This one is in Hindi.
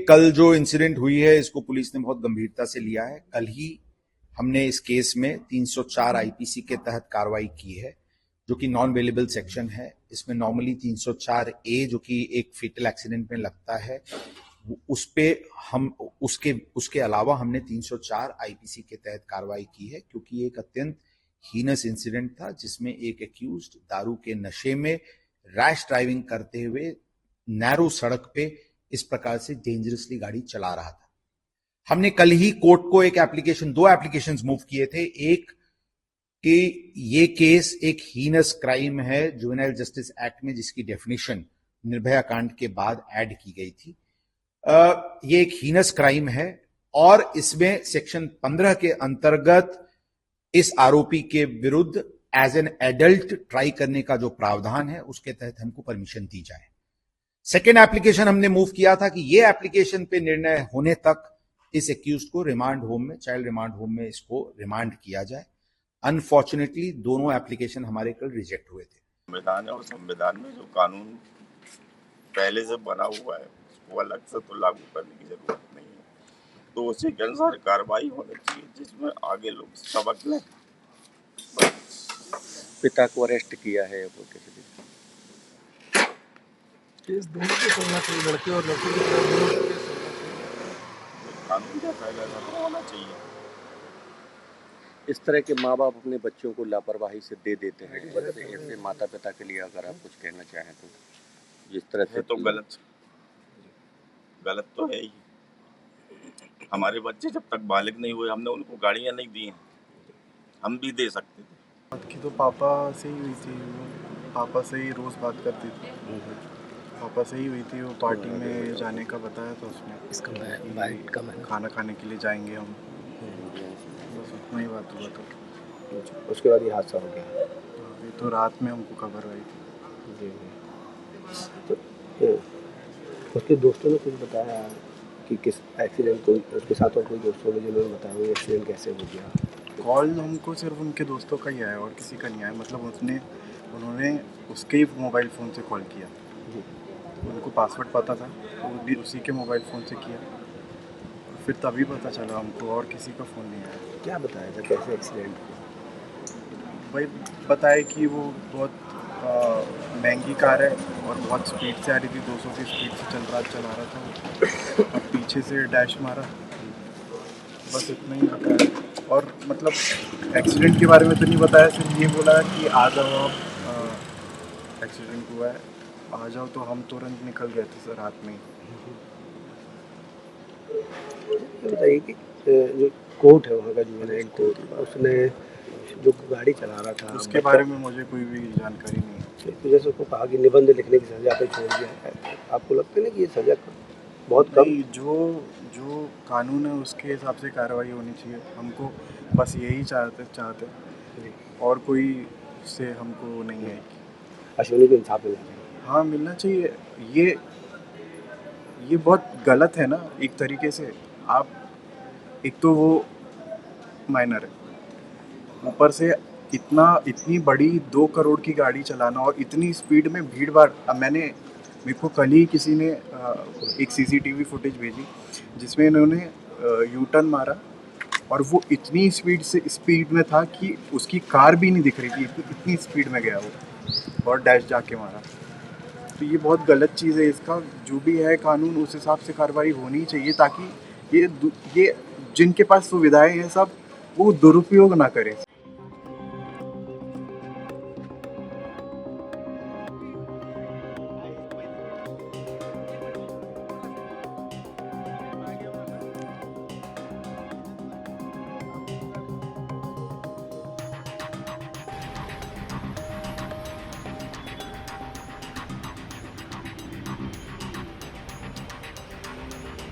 कल जो इंसिडेंट हुई है इसको पुलिस ने बहुत गंभीरता से लिया है। कल ही हमने इस केस में 304 आईपीसी के तहत कार्रवाई की है, जो कि नॉन अवेलेबल सेक्शन है। इसमें नॉर्मली 304 ए जो कि एक फेटल एक्सीडेंट में लगता है, उस पे हम उसके अलावा हमने 304 आईपीसी के तहत कार्रवाई की है, क्योंकि एक अत्यंत हीनस इंसिडेंट था जिसमें एक एक्यूज्ड दारू के नशे में रैश ड्राइविंग करते हुए नैरो सड़क पे इस प्रकार से डेंजरसली गाड़ी चला रहा था। हमने कल ही कोर्ट को दो एप्लीकेशंस मूव किए थे। एक कि ये केस एक हीनस क्राइम है जुवेनाइल जस्टिस एक्ट में, जिसकी डेफिनेशन निर्भया कांड के बाद ऐड की गई थी। ये एक हीनस क्राइम है और इसमें सेक्शन 15 के अंतर्गत इस आरोपी के विरुद्ध एज एन एडल्ट ट्राई करने का जो प्रावधान है उसके तहत हमको परमिशन दी जाए। सेकेंड एप्लीकेशन हमने मूव किया था कि ये एप्लीकेशन पे निर्णय होने तक इस एक्यूज्ड को रिमांड होम में, चाइल्ड रिमांड होम में इसको रिमांड किया जाए। अनफॉर्चुनेटली दोनों एप्लीकेशन हमारे कल रिजेक्ट हुए थे। संविधान है और संविधान में जो कानून पहले से बना हुआ है वो अलग से तो लागू करने की जरूरत नहीं है, तो उसी के अनुसार कार्रवाई होनी चाहिए जिसमें आगे लोग सबक लें। पिता को अरेस्ट किया है वो किसी केस दोनों के चलना चाहिए, लड़के और लड़के की तरफ दोनों के केस चलना चाहिए। कानून का पहले होना चाहिए। इस तरह के माँ बाप अपने बच्चों को लापरवाही से दे देते हैं, ऐसे माता पिता के लिए अगर आप कुछ कहना चाहें तो जिस तरह से तो गलत तो है ही। हमारे बच्चे जब तक बालिग नहीं हुए हमने उनको गाड़ियां नहीं दी हैं, हम भी दे सकते थे। बात की तो पापा से ही हुई थी, पापा से ही रोज़ बात करती थी, पापा से ही हुई थी। वो पार्टी में जाने का बताया था उसने, खाना खाने के लिए जाएंगे हम, बस उतना ही बात हुआ था। उसके बाद ये हादसा हो गया। अभी तो रात में हमको खबर आई थी। तो उसके दोस्तों ने कुछ बताया कि किस एक्सीडेंट कोई उसके साथ और कोई दोस्तों ने जिन्होंने बताया वो एक्सीडेंट कैसे हो गया? कॉल हमको सिर्फ उनके दोस्तों का ही आया और किसी का नहीं आया। मतलब उन्होंने उसके ही मोबाइल फ़ोन से कॉल किया, उनको पासवर्ड पता था, वो भी उसी के मोबाइल फ़ोन से किया, फिर तभी पता चला हमको, और किसी का फ़ोन नहीं आया। क्या बताया था कैसे एक्सीडेंट? भाई बताया कि वो बहुत महंगी कार है और बहुत स्पीड से आ रही थी, 200 की स्पीड से चला रहा था वो, और पीछे से डैश मारा, बस इतना ही बताया। और मतलब एक्सीडेंट के बारे में तो नहीं बताया, सिर्फ ये बोला कि आ जाओ आप, एक्सीडेंट हुआ है, आ जाओ। तो हम तुरंत निकल गए थे सर, रात में ही। बताइए कि जो कोर्ट है वहाँ का जुवेनाइल कोर्ट, उसने जो गाड़ी चला रहा था उसके बारे में मुझे कोई भी जानकारी नहीं है। तो जैसे उसको कहा कि निबंध लिखने की सज़ा पे छोड़ दिया है, आपको लगता है ना कि ये सज़ा बहुत कम? जो कानून है उसके हिसाब से कार्रवाई होनी चाहिए। हमको बस यही चाहते और कोई से हमको नहीं है। अश्विनी को इंसाफ मिलना चाहिए। हाँ, मिलना चाहिए। ये बहुत गलत है ना एक तरीके से। आप एक तो वो माइनर है, ऊपर से इतनी बड़ी 2 करोड़ की गाड़ी चलाना और इतनी स्पीड में भीड़ भाड़। अब मेरे को कल ही किसी ने एक सीसीटीवी फुटेज भेजी जिसमें इन्होंने यू टर्न मारा और वो इतनी स्पीड में था कि उसकी कार भी नहीं दिख रही थी, इतनी स्पीड में गया वो और डैश जाके मारा। तो ये बहुत गलत चीज़ है। इसका जो भी है कानून उस हिसाब से कार्रवाई होनी चाहिए ताकि ये जिनके पास सुविधाएं हैं सब वो दुरुपयोग ना करें।